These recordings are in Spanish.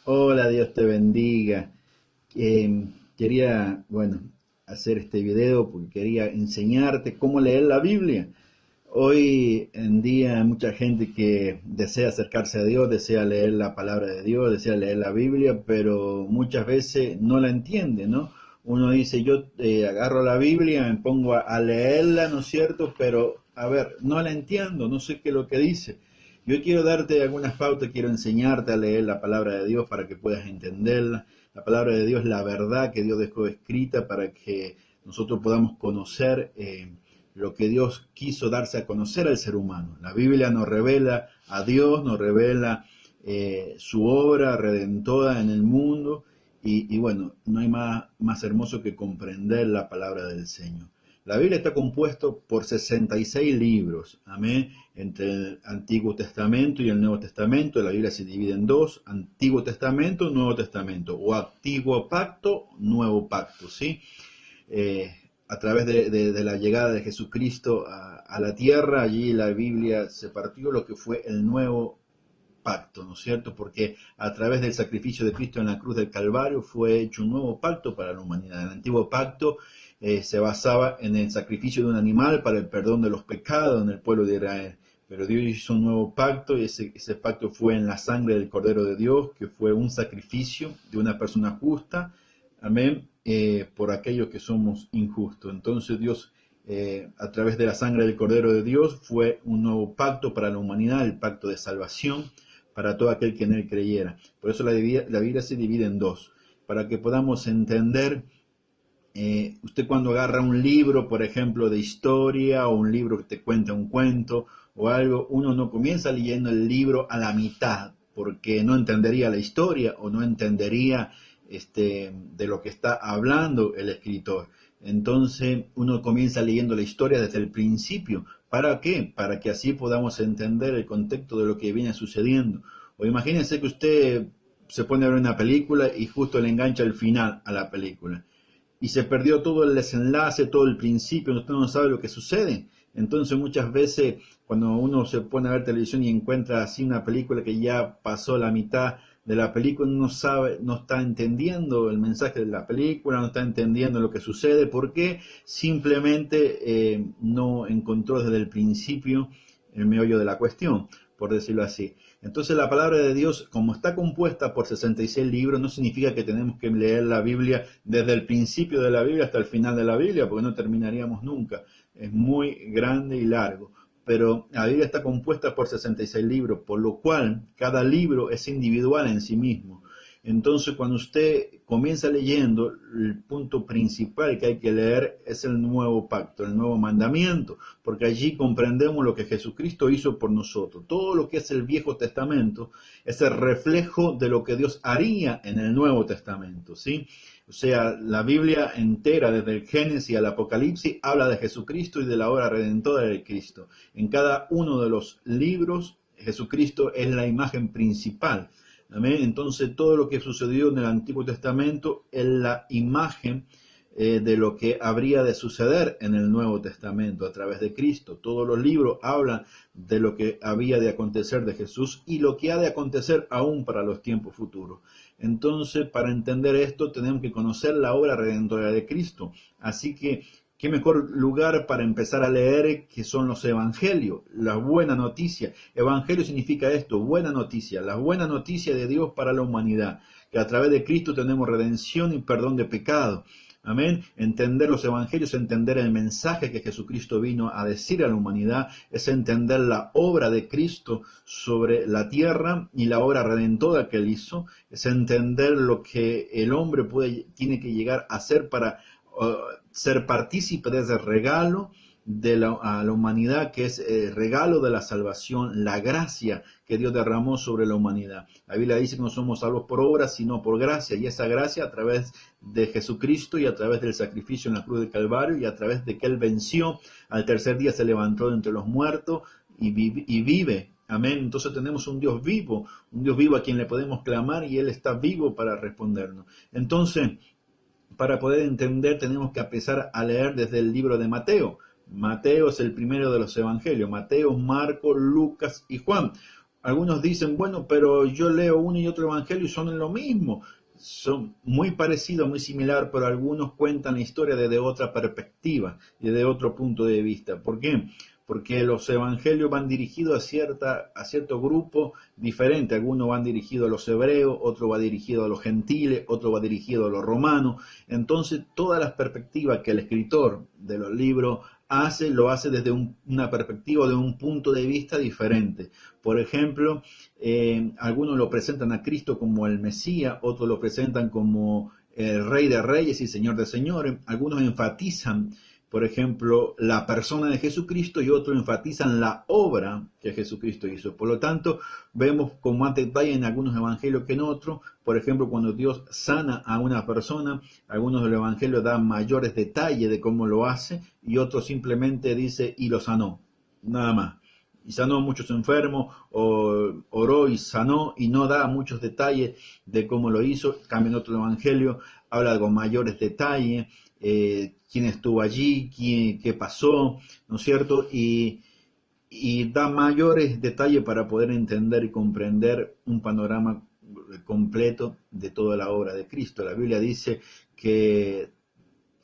Hola, Dios te bendiga. Quería, hacer este video porque quería enseñarte cómo leer la Biblia. Hoy en día hay mucha gente que desea acercarse a Dios, desea leer la palabra de Dios, desea leer la Biblia, pero muchas veces no la entiende, ¿no? Uno dice, yo agarro la Biblia, me pongo a leerla, ¿no es cierto? Pero, a ver, no la entiendo, no sé qué es lo que dice. Yo quiero darte algunas pautas, quiero enseñarte a leer la palabra de Dios para que puedas entenderla. La palabra de Dios es la verdad que Dios dejó escrita para que nosotros podamos conocer lo que Dios quiso darse a conocer al ser humano. La Biblia nos revela a Dios, nos revela su obra redentora en el mundo y bueno, no hay más hermoso que comprender la palabra del Señor. La Biblia está compuesto por 66 libros, amén, entre el Antiguo Testamento y el Nuevo Testamento. La Biblia se divide en dos, Antiguo Testamento, Nuevo Testamento, o Antiguo Pacto, Nuevo Pacto, ¿sí? A través de la llegada de Jesucristo a la tierra, allí la Biblia se partió lo que fue el nuevo pacto, ¿no es cierto? Porque a través del sacrificio de Cristo en la cruz del Calvario fue hecho un nuevo pacto para la humanidad. El antiguo pacto se basaba en el sacrificio de un animal para el perdón de los pecados en el pueblo de Israel. Pero Dios hizo un nuevo pacto y ese pacto fue en la sangre del Cordero de Dios, que fue un sacrificio de una persona justa, amén, por aquellos que somos injustos. Entonces Dios, a través de la sangre del Cordero de Dios, fue un nuevo pacto para la humanidad, el pacto de salvación para todo aquel que en él creyera. Por eso la Biblia se divide en dos, para que podamos entender. Usted cuando agarra un libro, por ejemplo, de historia o un libro que te cuenta un cuento o algo, uno no comienza leyendo el libro a la mitad porque no entendería la historia o no entendería de lo que está hablando el escritor. Entonces uno comienza leyendo la historia desde el principio. ¿Para qué? Para que así podamos entender el contexto de lo que viene sucediendo. O imagínense que usted se pone a ver una película y justo le engancha el final a la película y se perdió todo el desenlace, todo el principio, usted no sabe lo que sucede. Entonces muchas veces cuando uno se pone a ver televisión y encuentra así una película que ya pasó la mitad de la película, no sabe, no está entendiendo el mensaje de la película, no está entendiendo lo que sucede, porque simplemente no encontró desde el principio el meollo de la cuestión, por decirlo así. Entonces la palabra de Dios, como está compuesta por 66 libros, no significa que tenemos que leer la Biblia desde el principio de la Biblia hasta el final de la Biblia, porque no terminaríamos nunca. Es muy grande y largo. Pero la Biblia está compuesta por 66 libros, por lo cual cada libro es individual en sí mismo. Entonces, cuando usted comienza leyendo, el punto principal que hay que leer es el nuevo pacto, el nuevo mandamiento, porque allí comprendemos lo que Jesucristo hizo por nosotros. Todo lo que es el Viejo Testamento es el reflejo de lo que Dios haría en el Nuevo Testamento, ¿sí? O sea, la Biblia entera, desde el Génesis al Apocalipsis, habla de Jesucristo y de la obra redentora de Cristo. En cada uno de los libros, Jesucristo es la imagen principal. Amén. Entonces todo lo que sucedió en el Antiguo Testamento es la imagen de lo que habría de suceder en el Nuevo Testamento a través de Cristo. Todos los libros hablan de lo que había de acontecer de Jesús y lo que ha de acontecer aún para los tiempos futuros. Entonces, para entender esto, tenemos que conocer la obra redentora de Cristo. Así que qué mejor lugar para empezar a leer que son los evangelios, la buena noticia. Evangelio significa esto, buena noticia, la buena noticia de Dios para la humanidad, que a través de Cristo tenemos redención y perdón de pecado. Amén. Entender los evangelios, entender el mensaje que Jesucristo vino a decir a la humanidad, es entender la obra de Cristo sobre la tierra y la obra redentora que él hizo, es entender lo que el hombre tiene que llegar a hacer para ser partícipe de ese regalo a la humanidad, que es el regalo de la salvación, la gracia que Dios derramó sobre la humanidad. La Biblia dice que no somos salvos por obras, sino por gracia, y esa gracia a través de Jesucristo y a través del sacrificio en la cruz del Calvario y a través de que Él venció, al tercer día se levantó de entre los muertos y vive. Amén. Entonces tenemos un Dios vivo a quien le podemos clamar y Él está vivo para respondernos. Entonces, para poder entender tenemos que empezar a leer desde el libro de Mateo. Mateo es el primero de los evangelios. Mateo, Marcos, Lucas y Juan. algunos dicen, bueno, pero yo leo uno y otro evangelio y son lo mismo. Son muy parecidos, muy similar, pero algunos cuentan la historia desde otra perspectiva, desde otro punto de vista. ¿Por qué? Porque los evangelios van dirigidos a cierto grupo diferente. Algunos van dirigidos a los hebreos, otro va dirigido a los gentiles, otro va dirigido a los romanos. Entonces, todas las perspectivas que el escritor de los libros hace, lo hace desde una perspectiva, de un punto de vista diferente. Por ejemplo, algunos lo presentan a Cristo como el Mesías, otros lo presentan como el Rey de Reyes y Señor de Señores. Algunos enfatizan, por ejemplo, la persona de Jesucristo y otros enfatizan la obra que Jesucristo hizo. Por lo tanto, vemos con más detalle en algunos evangelios que en otros. Por ejemplo, cuando Dios sana a una persona, algunos de los evangelios dan mayores detalles de cómo lo hace y otros simplemente dice y lo sanó, nada más. Y sanó a muchos enfermos, o oró y sanó, y no da muchos detalles de cómo lo hizo. Cambia en otro evangelio, habla con mayores detalles, quién estuvo allí, qué pasó, ¿no es cierto? Y da mayores detalles para poder entender y comprender un panorama completo de toda la obra de Cristo. La Biblia dice que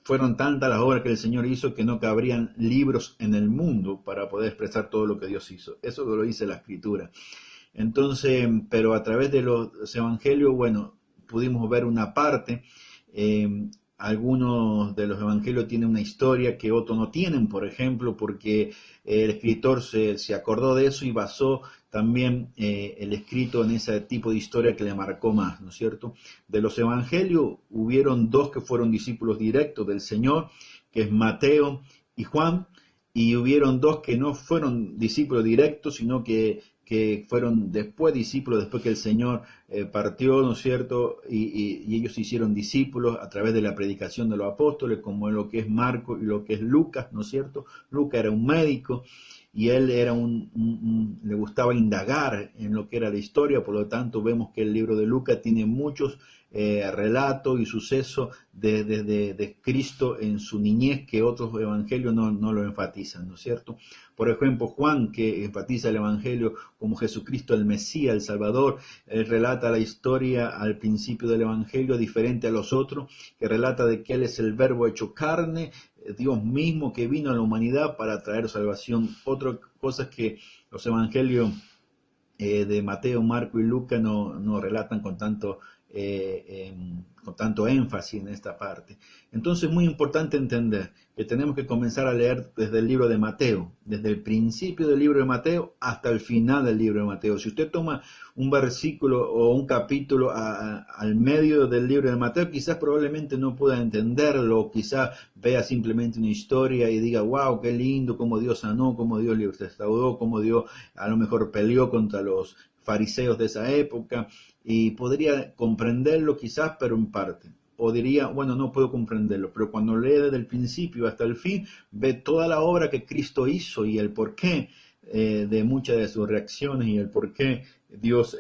fueron tantas las obras que el Señor hizo que no cabrían libros en el mundo para poder expresar todo lo que Dios hizo. Eso lo dice la Escritura. Entonces, pero a través de los evangelios, bueno, pudimos ver una parte. Algunos de los evangelios tienen una historia que otros no tienen, por ejemplo, porque el escritor se acordó de eso y basó también el escrito en ese tipo de historia que le marcó más, ¿no es cierto? De los evangelios hubieron dos que fueron discípulos directos del Señor, que es Mateo y Juan, y hubieron dos que no fueron discípulos directos, sino que fueron después discípulos, después que el Señor partió, ¿no es cierto? Y ellos se hicieron discípulos a través de la predicación de los apóstoles, como lo que es Marco y lo que es Lucas, ¿no es cierto? Lucas era un médico y él era le gustaba indagar en lo que era la historia, por lo tanto vemos que el libro de Lucas tiene muchos relatos y sucesos de Cristo en su niñez que otros evangelios no lo enfatizan, ¿no es cierto? Por ejemplo, Juan, que enfatiza el evangelio como Jesucristo el Mesías, el Salvador, él relata la historia al principio del evangelio diferente a los otros, que relata de que él es el verbo hecho carne, Dios mismo que vino a la humanidad para traer salvación. Otra cosa es que los evangelios de Mateo, Marco y Lucas no relatan con tanto énfasis en esta parte. Entonces es muy importante entender que tenemos que comenzar a leer desde el libro de Mateo, desde el principio del libro de Mateo hasta el final del libro de Mateo. Si usted toma un versículo o un capítulo al medio del libro de Mateo, quizás probablemente no pueda entenderlo, quizás vea simplemente una historia y diga, wow, qué lindo, cómo Dios sanó, cómo Dios le restauró, cómo Dios a lo mejor peleó contra los fariseos de esa época, y podría comprenderlo quizás, pero en parte. O diría, bueno, no puedo comprenderlo, pero cuando lee desde el principio hasta el fin, ve toda la obra que Cristo hizo y el porqué de muchas de sus reacciones y el porqué Dios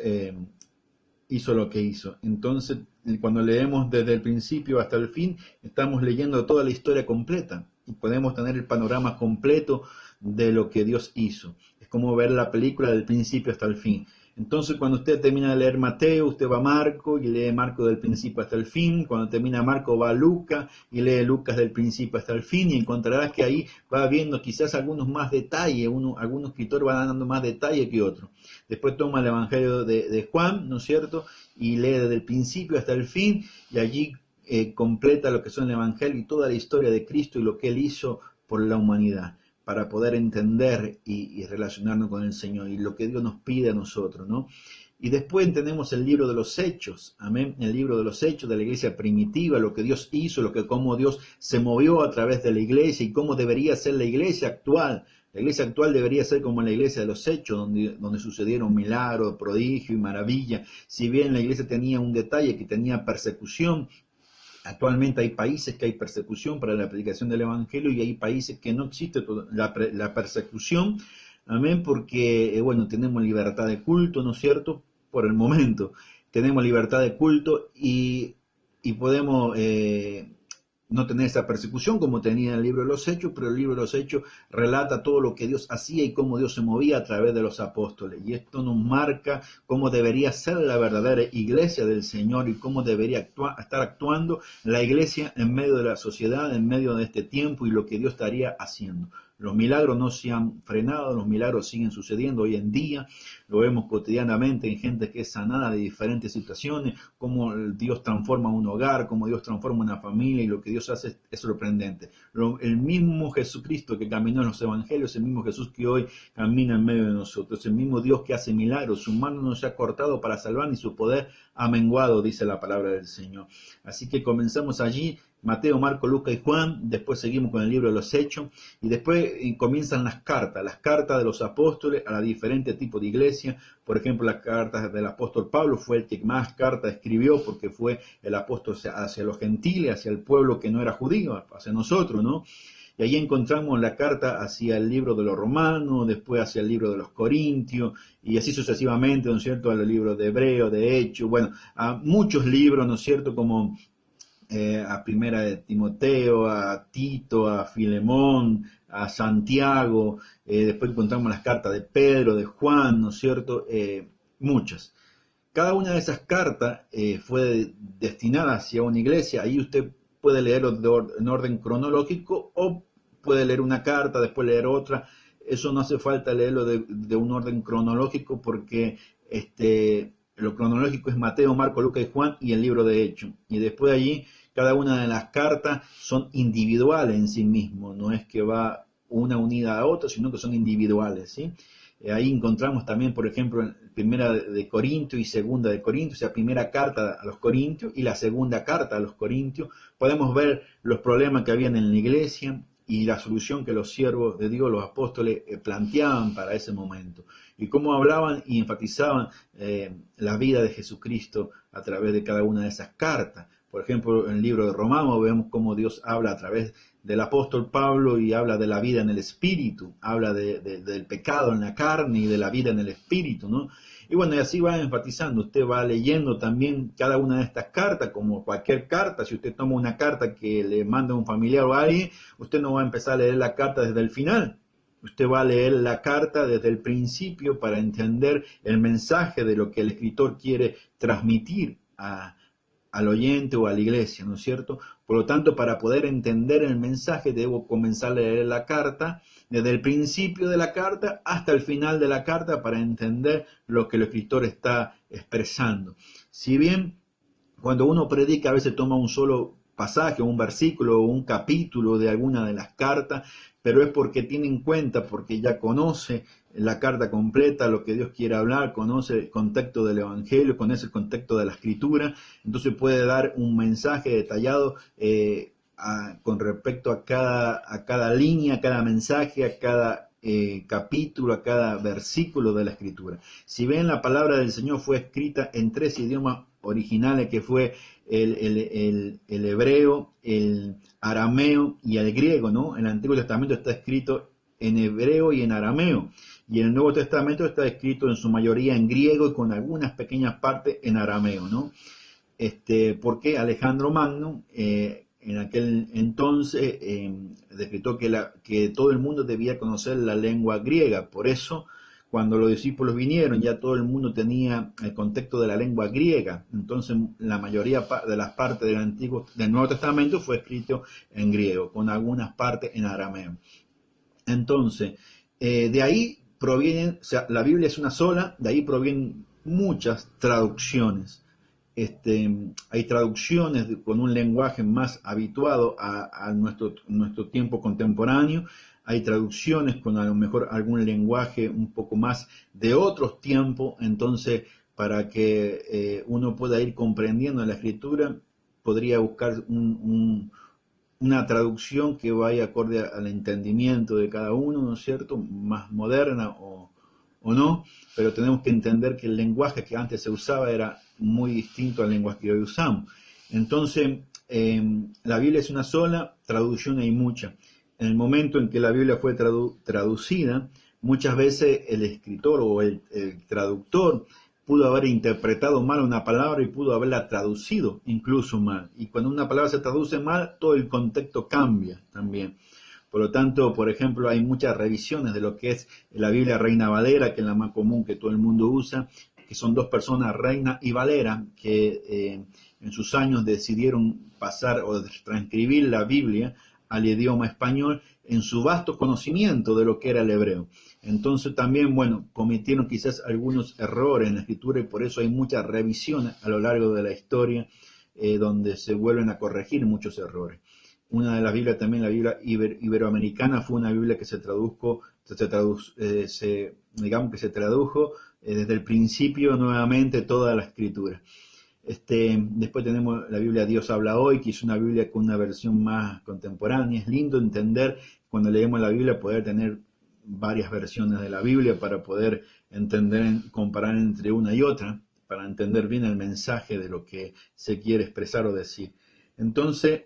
hizo lo que hizo. Entonces, cuando leemos desde el principio hasta el fin, estamos leyendo toda la historia completa y podemos tener el panorama completo de lo que Dios hizo. Es como ver la película del principio hasta el fin. Entonces, cuando usted termina de leer Mateo, usted va a Marco y lee Marco del principio hasta el fin. Cuando termina Marco, va a Lucas y lee Lucas del principio hasta el fin. Y encontrarás que ahí va viendo quizás algunos más detalles. Algunos escritores van dando más detalle que otros. Después toma el Evangelio de Juan, ¿no es cierto? Y lee desde el principio hasta el fin. Y allí completa lo que son el Evangelio y toda la historia de Cristo y lo que Él hizo por la humanidad, para poder entender y relacionarnos con el Señor y lo que Dios nos pide a nosotros, ¿no? Y después tenemos el libro de los Hechos, amén, el libro de los Hechos de la iglesia primitiva, lo que Dios hizo, cómo Dios se movió a través de la iglesia y cómo debería ser la iglesia actual. La iglesia actual debería ser como la iglesia de los Hechos, donde sucedieron milagros, prodigios y maravillas. Si bien la iglesia tenía un detalle, que tenía persecución, actualmente hay países que hay persecución para la predicación del Evangelio y hay países que no existe la persecución, amén, porque, bueno, tenemos libertad de culto, ¿no es cierto? Por el momento, tenemos libertad de culto y podemos no tener esa persecución como tenía en el libro de los Hechos, pero el libro de los Hechos relata todo lo que Dios hacía y cómo Dios se movía a través de los apóstoles. Y esto nos marca cómo debería ser la verdadera iglesia del Señor y cómo debería estar actuando la iglesia en medio de la sociedad, en medio de este tiempo y lo que Dios estaría haciendo. Los milagros no se han frenado, los milagros siguen sucediendo hoy en día, lo vemos cotidianamente en gente que es sanada de diferentes situaciones, cómo Dios transforma un hogar, cómo Dios transforma una familia y lo que Dios hace es sorprendente. El mismo Jesucristo que caminó en los evangelios, el mismo Jesús que hoy camina en medio de nosotros, el mismo Dios que hace milagros, su mano no se ha cortado para salvar ni su poder ha menguado, dice la palabra del Señor. Así que comenzamos allí. Mateo, Marco, Lucas y Juan, después seguimos con el libro de los Hechos y después comienzan las cartas de los apóstoles a los diferentes tipos de iglesias. Por ejemplo, las cartas del apóstol Pablo fue el que más cartas escribió porque fue el apóstol hacia los gentiles, hacia el pueblo que no era judío, hacia nosotros, ¿no? Y ahí encontramos la carta hacia el libro de los Romanos, después hacia el libro de los Corintios, y así sucesivamente, ¿no es cierto?, al libro de Hebreo, de Hechos, bueno, a muchos libros, ¿no es cierto?, como a Primera de Timoteo, a Tito, a Filemón, a Santiago, después encontramos las cartas de Pedro, de Juan, ¿no es cierto?, muchas. Cada una de esas cartas fue destinada hacia una iglesia, ahí usted puede leerlo en orden cronológico o puede leer una carta, después leer otra. Eso no hace falta leerlo de un orden cronológico porque lo cronológico es Mateo, Marco, Lucas y Juan y el libro de Hechos. Y después de allí, cada una de las cartas son individuales en sí mismos, no es que va una unida a otra, sino que son individuales, ¿sí? Ahí encontramos también, por ejemplo, primera de Corintios y segunda de Corintios, o sea, primera carta a los Corintios y la segunda carta a los Corintios. Podemos ver los problemas que habían en la iglesia y la solución que los siervos de Dios, los apóstoles, planteaban para ese momento. Y cómo hablaban y enfatizaban la vida de Jesucristo a través de cada una de esas cartas. Por ejemplo, en el libro de Romanos vemos cómo Dios habla a través del apóstol Pablo y habla de la vida en el espíritu, habla del pecado en la carne y de la vida en el espíritu, ¿no? Y bueno, y así va enfatizando, usted va leyendo también cada una de estas cartas, como cualquier carta. Si usted toma una carta que le manda un familiar o a alguien, usted no va a empezar a leer la carta desde el final. Usted va a leer la carta desde el principio para entender el mensaje de lo que el escritor quiere transmitir al oyente o a la iglesia, ¿no es cierto? Por lo tanto, para poder entender el mensaje, debo comenzar a leer la carta desde el principio de la carta hasta el final de la carta para entender lo que el escritor está expresando. Si bien cuando uno predica a veces toma un solo pasaje, un versículo o un capítulo de alguna de las cartas, pero es porque tiene en cuenta, porque ya conoce la carta completa, lo que Dios quiere hablar, conoce el contexto del Evangelio, conoce el contexto de la Escritura, entonces puede dar un mensaje detallado con respecto a cada línea, a cada mensaje, a cada capítulo, a cada versículo de la Escritura. Si ven, la palabra del Señor fue escrita en 3 idiomas originales, que fue el hebreo, el arameo y el griego, ¿no? El Antiguo Testamento está escrito en hebreo y en arameo, y el Nuevo Testamento está escrito en su mayoría en griego y con algunas pequeñas partes en arameo, ¿no? Porque Alejandro Magno en aquel entonces decretó que todo el mundo debía conocer la lengua griega. Por eso, cuando los discípulos vinieron, ya todo el mundo tenía el contexto de la lengua griega. Entonces, la mayoría de las partes del Nuevo Testamento fue escrito en griego, con algunas partes en arameo. Entonces, de ahí provienen, o sea, la Biblia es una sola, de ahí provienen muchas traducciones. Hay traducciones con un lenguaje más habituado a nuestro tiempo contemporáneo. Hay traducciones con a lo mejor algún lenguaje un poco más de otros tiempos. Entonces, para que uno pueda ir comprendiendo la escritura, podría buscar una traducción que vaya acorde al entendimiento de cada uno, ¿no es cierto? Más moderna o no, pero tenemos que entender que el lenguaje que antes se usaba era muy distinto al lenguaje que hoy usamos. Entonces, la Biblia es una sola, traducción hay mucha. En el momento en que la Biblia fue traducida, muchas veces el escritor o el traductor pudo haber interpretado mal una palabra y pudo haberla traducido incluso mal. Y cuando una palabra se traduce mal, todo el contexto cambia también. Por lo tanto, por ejemplo, hay muchas revisiones de lo que es la Biblia Reina Valera, que es la más común que todo el mundo usa, que son dos personas, Reina y Valera, que en sus años decidieron pasar o transcribir la Biblia al idioma español en su vasto conocimiento de lo que era el hebreo. Entonces también, bueno, cometieron quizás algunos errores en la escritura y por eso hay muchas revisiones a lo largo de la historia donde se vuelven a corregir muchos errores. Una de las Biblias también, la Biblia iberoamericana, fue una Biblia que digamos que se tradujo desde el principio nuevamente toda la escritura. Después tenemos la Biblia Dios habla hoy, que es una Biblia con una versión más contemporánea. Es lindo entender cuando leemos la Biblia, poder tener varias versiones de la Biblia para poder entender, comparar entre una y otra, para entender bien el mensaje de lo que se quiere expresar o decir. Entonces,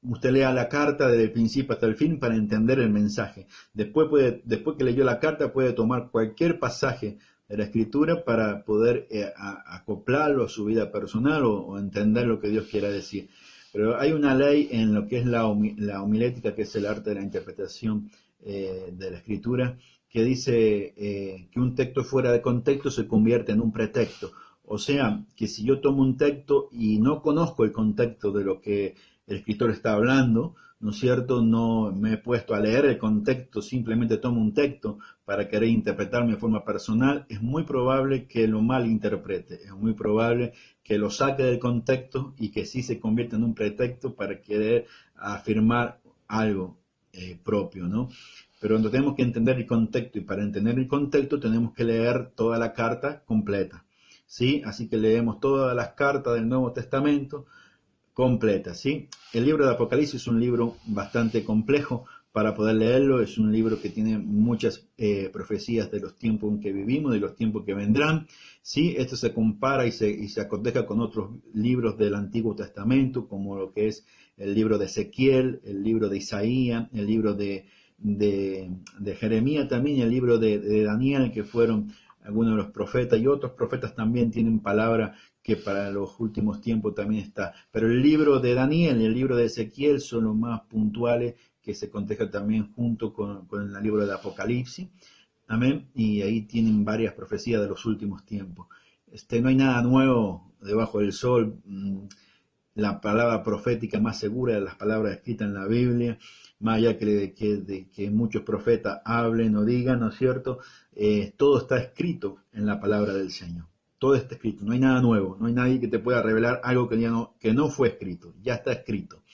usted lea la carta desde el principio hasta el fin para entender el mensaje. Después que leyó la carta, puede tomar cualquier pasaje de la escritura para poder acoplarlo a su vida personal o entender lo que Dios quiera decir. Pero hay una ley en lo que es la homilética, que es el arte de la interpretación de la escritura, que dice que un texto fuera de contexto se convierte en un pretexto. O sea, que si yo tomo un texto y no conozco el contexto de lo que el escritor está hablando, ¿no es cierto? No me he puesto a leer el contexto, simplemente tomo un texto para querer interpretarme de forma personal, es muy probable que lo malinterprete, es muy probable que lo saque del contexto y que sí se convierta en un pretexto para querer afirmar algo propio, ¿no? Pero no tenemos que entender el contexto y para entender el contexto tenemos que leer toda la carta completa, ¿sí? Así que leemos todas las cartas del Nuevo Testamento completa, ¿sí? El libro de Apocalipsis es un libro bastante complejo para poder leerlo, es un libro que tiene muchas profecías de los tiempos en que vivimos, de los tiempos que vendrán, ¿sí? Esto se compara y se acoteja con otros libros del Antiguo Testamento, como lo que es el libro de Ezequiel, el libro de Isaías, el libro de Jeremías también, y el libro de Daniel, que fueron algunos de los profetas, y otros profetas también tienen palabra que para los últimos tiempos también está. Pero el libro de Daniel y el libro de Ezequiel son los más puntuales, que se cotejan también junto con el libro de Apocalipsis. Amén. Y ahí tienen varias profecías de los últimos tiempos. No hay nada nuevo debajo del sol. La palabra profética más segura de las palabras escritas en la Biblia, más allá de que muchos profetas hablen o digan, ¿no es cierto? Todo está escrito en la palabra del Señor. Todo está escrito, no hay nada nuevo, no hay nadie que te pueda revelar algo que no fue escrito, ya está escrito.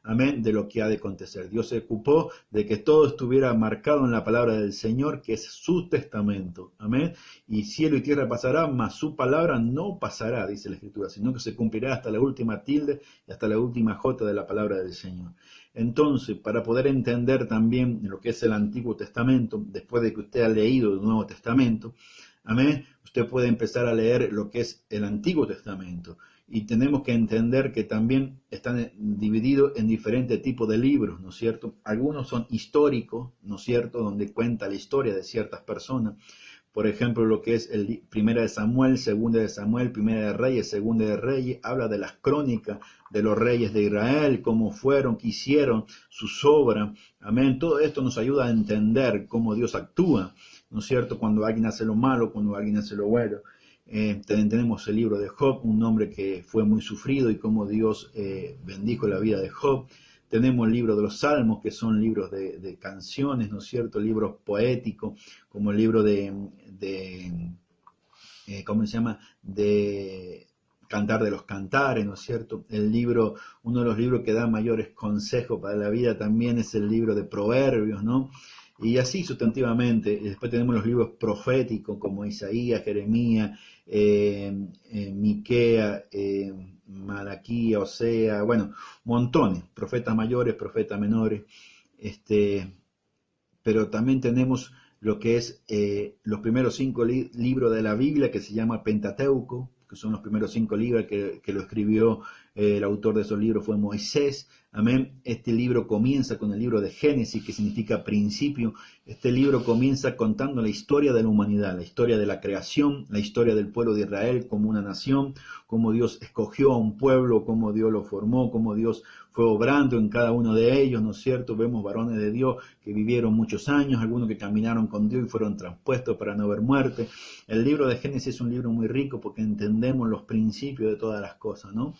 Amén, de lo que ha de acontecer. Dios se ocupó de que todo estuviera marcado en la palabra del Señor, que es su testamento. Amén. Y cielo y tierra pasarán, mas su palabra no pasará, dice la Escritura, sino que se cumplirá hasta la última tilde y hasta la última jota de la palabra del Señor. Entonces, para poder entender también lo que es el Antiguo Testamento, después de que usted ha leído el Nuevo Testamento, amén, usted puede empezar a leer lo que es el Antiguo Testamento. Y tenemos que entender que también están divididos en diferentes tipos de libros, ¿no es cierto? Algunos son históricos, ¿no es cierto?, donde cuenta la historia de ciertas personas. Por ejemplo, lo que es el Primera de Samuel, Segunda de Samuel, Primera de Reyes, Segunda de Reyes, habla de las crónicas de los reyes de Israel, cómo fueron, qué hicieron, sus obras. Amén. Todo esto nos ayuda a entender cómo Dios actúa, ¿no es cierto?, cuando alguien hace lo malo, cuando alguien hace lo bueno. Tenemos el libro de Job, un hombre que fue muy sufrido y cómo Dios bendijo la vida de Job. Tenemos el libro de los Salmos, que son libros de canciones, ¿no es cierto? Libros poéticos, como el libro ¿cómo se llama? De Cantar de los Cantares, ¿no es cierto? Uno de los libros que da mayores consejos para la vida también es el libro de Proverbios, ¿no? Y así sustantivamente. Después tenemos los libros proféticos como Isaías, Jeremías, Miquea, Malaquía, Osea, bueno, montones, profetas mayores, profetas menores, pero también tenemos lo que es los primeros 5 libros de la Biblia, que se llama Pentateuco, que son los primeros 5 libros que lo escribió, el autor de esos libros fue Moisés. Amén. Este libro comienza con el libro de Génesis, que significa principio. Este libro comienza contando la historia de la humanidad, la historia de la creación, la historia del pueblo de Israel como una nación, cómo Dios escogió a un pueblo, cómo Dios lo formó, cómo Dios fue obrando en cada uno de ellos, ¿no es cierto? Vemos varones de Dios que vivieron muchos años, algunos que caminaron con Dios y fueron traspuestos para no ver muerte. El libro de Génesis es un libro muy rico porque entendemos los principios de todas las cosas, ¿no?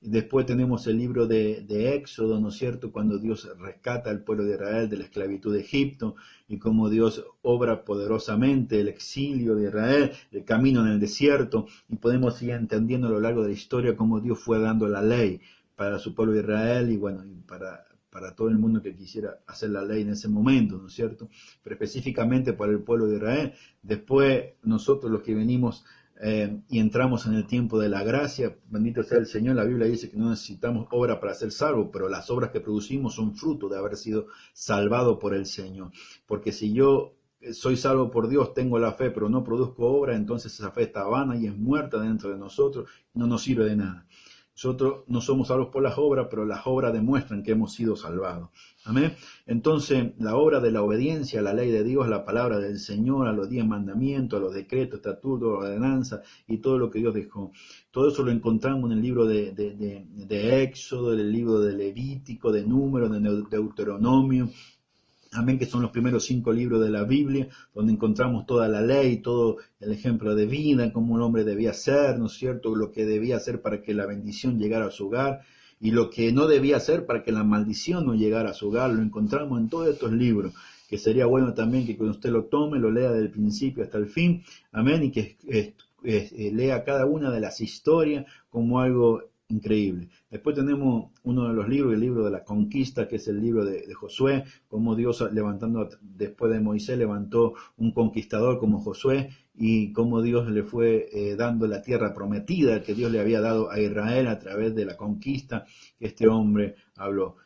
Después tenemos el libro de Éxodo, ¿no es cierto?, cuando Dios rescata al pueblo de Israel de la esclavitud de Egipto y cómo Dios obra poderosamente el exilio de Israel, el camino en el desierto, y podemos ir entendiendo a lo largo de la historia cómo Dios fue dando la ley para su pueblo de Israel y bueno, y para todo el mundo que quisiera hacer la ley en ese momento, ¿no es cierto?, pero específicamente para el pueblo de Israel. Después nosotros los que venimos y entramos en el tiempo de la gracia, bendito sea el Señor. La Biblia dice que no necesitamos obra para ser salvos, pero las obras que producimos son fruto de haber sido salvado por el Señor. Porque si yo soy salvo por Dios, tengo la fe, pero no produzco obra, entonces esa fe está vana y es muerta dentro de nosotros, no nos sirve de nada. Nosotros no somos salvos por las obras, pero las obras demuestran que hemos sido salvados. Amén. Entonces, la obra de la obediencia a la ley de Dios, a la palabra del Señor, a los 10 mandamientos, a los decretos, estatutos, ordenanzas y todo lo que Dios dejó. Todo eso lo encontramos en el libro de Éxodo, en el libro de Levítico, de Números, de Deuteronomio. Amén, que son los primeros 5 libros de la Biblia, donde encontramos toda la ley, todo el ejemplo de vida, cómo un hombre debía ser, ¿no es cierto?, lo que debía hacer para que la bendición llegara a su hogar, y lo que no debía hacer para que la maldición no llegara a su hogar. Lo encontramos en todos estos libros, que sería bueno también que cuando usted lo tome, lo lea del principio hasta el fin, amén, y que lea cada una de las historias como algo increíble. Después tenemos uno de los libros, el libro de la conquista, que es el libro de Josué, como Dios levantando, después de Moisés, levantó un conquistador como Josué, y cómo Dios le fue dando la tierra prometida que Dios le había dado a Israel a través de la conquista que este hombre habló.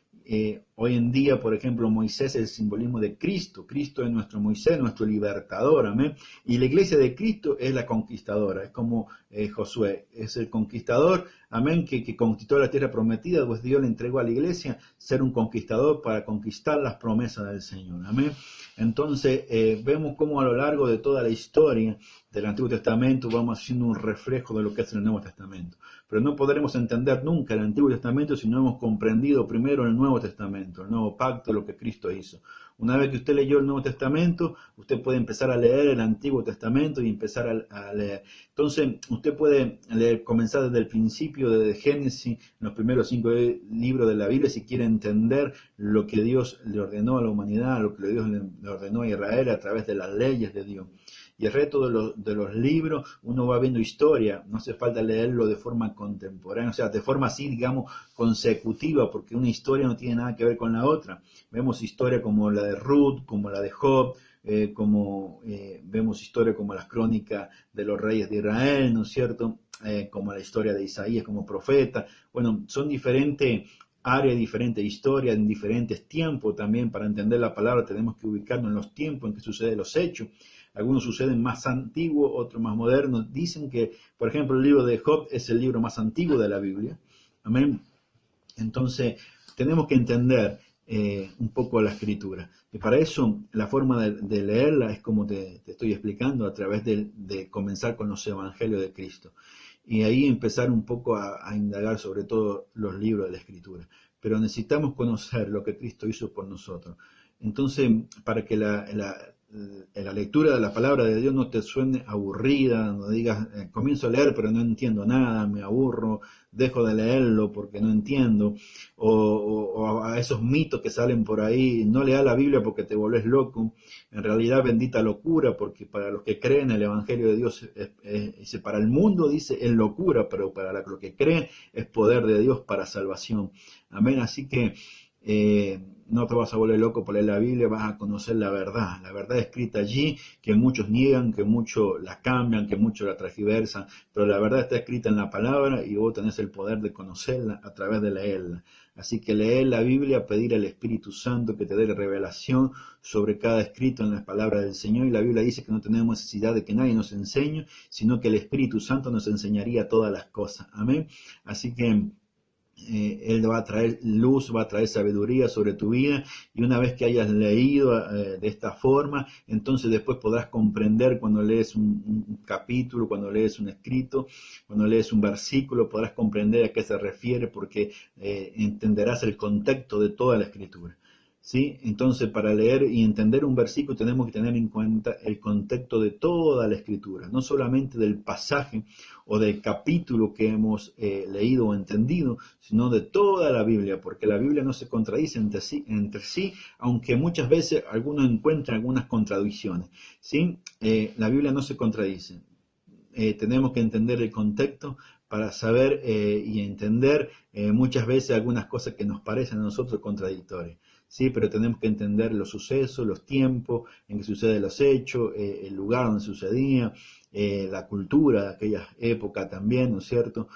Hoy en día, por ejemplo, Moisés es el simbolismo de Cristo. Cristo es nuestro Moisés, nuestro libertador, amén. Y la iglesia de Cristo es la conquistadora, es como Josué, es el conquistador, amén, que conquistó la tierra prometida, pues Dios le entregó a la iglesia ser un conquistador para conquistar las promesas del Señor, amén. Entonces, vemos cómo a lo largo de toda la historia del Antiguo Testamento vamos haciendo un reflejo de lo que es el Nuevo Testamento. Pero no podremos entender nunca el Antiguo Testamento si no hemos comprendido primero el Nuevo Testamento, el Nuevo Pacto, lo que Cristo hizo. Una vez que usted leyó el Nuevo Testamento, usted puede empezar a leer el Antiguo Testamento y empezar a leer. Entonces, usted puede leer, comenzar desde el principio, desde Génesis, los primeros 5 libros de la Biblia, si quiere entender lo que Dios le ordenó a la humanidad, lo que Dios le ordenó a Israel a través de las leyes de Dios. Y el resto de los libros, uno va viendo historia, no hace falta leerlo de forma contemporánea, o sea, de forma así, digamos, consecutiva, porque una historia no tiene nada que ver con la otra. Vemos historia como la de Ruth, como la de Job, vemos historia como las crónicas de los reyes de Israel, ¿no es cierto?, como la historia de Isaías como profeta. Bueno, son diferentes áreas, diferentes historias, en diferentes tiempos también. Para entender la palabra tenemos que ubicarnos en los tiempos en que suceden los hechos. Algunos suceden más antiguos, otros más modernos. Dicen que, por ejemplo, el libro de Job es el libro más antiguo de la Biblia. Amén. Entonces, tenemos que entender un poco la escritura. Y para eso, la forma de leerla es como te estoy explicando, a través de comenzar con los evangelios de Cristo. Y ahí empezar un poco a indagar sobre todo los libros de la escritura. Pero necesitamos conocer lo que Cristo hizo por nosotros. Entonces, para que la lectura de la palabra de Dios no te suene aburrida, no digas, comienzo a leer pero no entiendo nada, me aburro, dejo de leerlo porque no entiendo, o a esos mitos que salen por ahí, no leas la Biblia porque te volvés loco. En realidad, bendita locura, porque para los que creen el Evangelio de Dios, dice, para el mundo dice es locura, pero para los que creen es poder de Dios para salvación. Amén. Así que no te vas a volver loco por leer la Biblia, vas a conocer la verdad escrita allí, que muchos niegan, que muchos la cambian, que muchos la transgiversan, pero la verdad está escrita en la palabra y vos tenés el poder de conocerla a través de leerla. Así que leer la Biblia, pedir al Espíritu Santo que te dé revelación sobre cada escrito en las palabras del Señor, y la Biblia dice que no tenemos necesidad de que nadie nos enseñe, sino que el Espíritu Santo nos enseñaría todas las cosas. Amén. Así que Él va a traer luz, va a traer sabiduría sobre tu vida, y una vez que hayas leído de esta forma, entonces después podrás comprender cuando lees un capítulo, cuando lees un escrito, cuando lees un versículo, podrás comprender a qué se refiere, porque entenderás el contexto de toda la escritura. ¿Sí? Entonces, para leer y entender un versículo tenemos que tener en cuenta el contexto de toda la escritura, no solamente del pasaje o del capítulo que hemos leído o entendido, sino de toda la Biblia, porque la Biblia no se contradice entre sí, aunque muchas veces algunos encuentran algunas contradicciones. ¿Sí? La Biblia no se contradice. Tenemos que entender el contexto para saber y entender muchas veces algunas cosas que nos parecen a nosotros contradictorias. Sí, pero tenemos que entender los sucesos, los tiempos en que suceden los hechos, el lugar donde sucedía, la cultura de aquella época también, ¿no es cierto?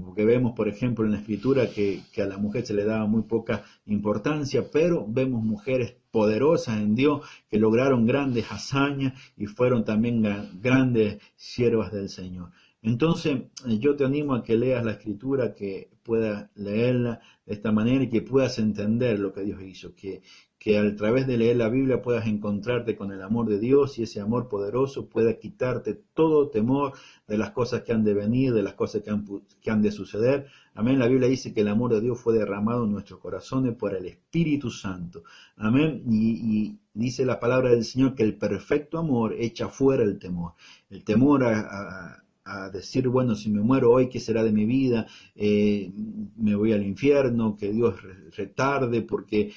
Porque vemos, por ejemplo, en la escritura que a la mujer se le daba muy poca importancia, pero vemos mujeres poderosas en Dios que lograron grandes hazañas y fueron también grandes siervas del Señor. Entonces, yo te animo a que leas la escritura, que puedas leerla de esta manera y que puedas entender lo que Dios hizo, que a través de leer la Biblia puedas encontrarte con el amor de Dios, y ese amor poderoso pueda quitarte todo temor de las cosas que han de venir, de las cosas que han de suceder. Amén. La Biblia dice que el amor de Dios fue derramado en nuestros corazones por el Espíritu Santo. Amén. Y dice la palabra del Señor que el perfecto amor echa fuera el temor. El temor a decir, bueno, si me muero hoy, ¿qué será de mi vida? Me voy al infierno, que Dios retarde, porque,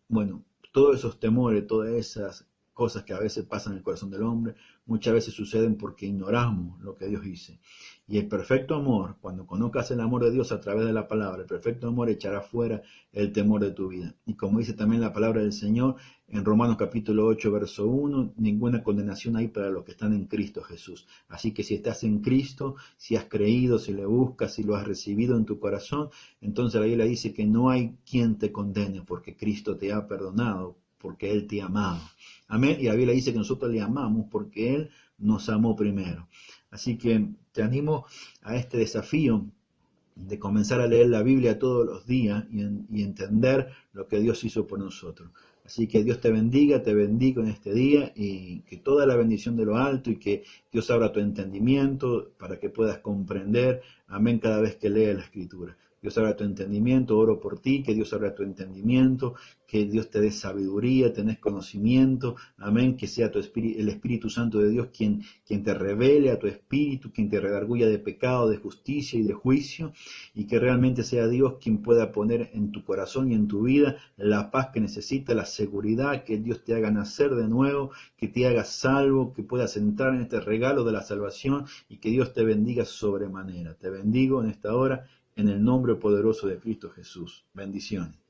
bueno, todos esos temores, todas esas cosas que a veces pasan en el corazón del hombre, muchas veces suceden porque ignoramos lo que Dios dice. Y el perfecto amor, cuando conozcas el amor de Dios a través de la palabra, el perfecto amor echará fuera el temor de tu vida. Y como dice también la palabra del Señor, en Romanos capítulo 8, verso 1, ninguna condenación hay para los que están en Cristo Jesús. Así que si estás en Cristo, si has creído, si le buscas, si lo has recibido en tu corazón, entonces la Biblia dice que no hay quien te condene, porque Cristo te ha perdonado, porque Él te ha amado. Amén. Y la Biblia dice que nosotros le amamos porque Él nos amó primero. Así que te animo a este desafío de comenzar a leer la Biblia todos los días y entender lo que Dios hizo por nosotros. Así que Dios te bendigo en este día, y que toda la bendición de lo alto, y que Dios abra tu entendimiento para que puedas comprender, amén, cada vez que leas la Escritura. Dios abra tu entendimiento, oro por ti, que Dios abra tu entendimiento, que Dios te dé sabiduría, tenés conocimiento, amén, que sea el Espíritu Santo de Dios quien te revele a tu espíritu, quien te redarguya de pecado, de justicia y de juicio, y que realmente sea Dios quien pueda poner en tu corazón y en tu vida la paz que necesitas, la seguridad, que Dios te haga nacer de nuevo, que te haga salvo, que puedas entrar en este regalo de la salvación, y que Dios te bendiga sobremanera. Te bendigo en esta hora en el nombre poderoso de Cristo Jesús. Bendiciones.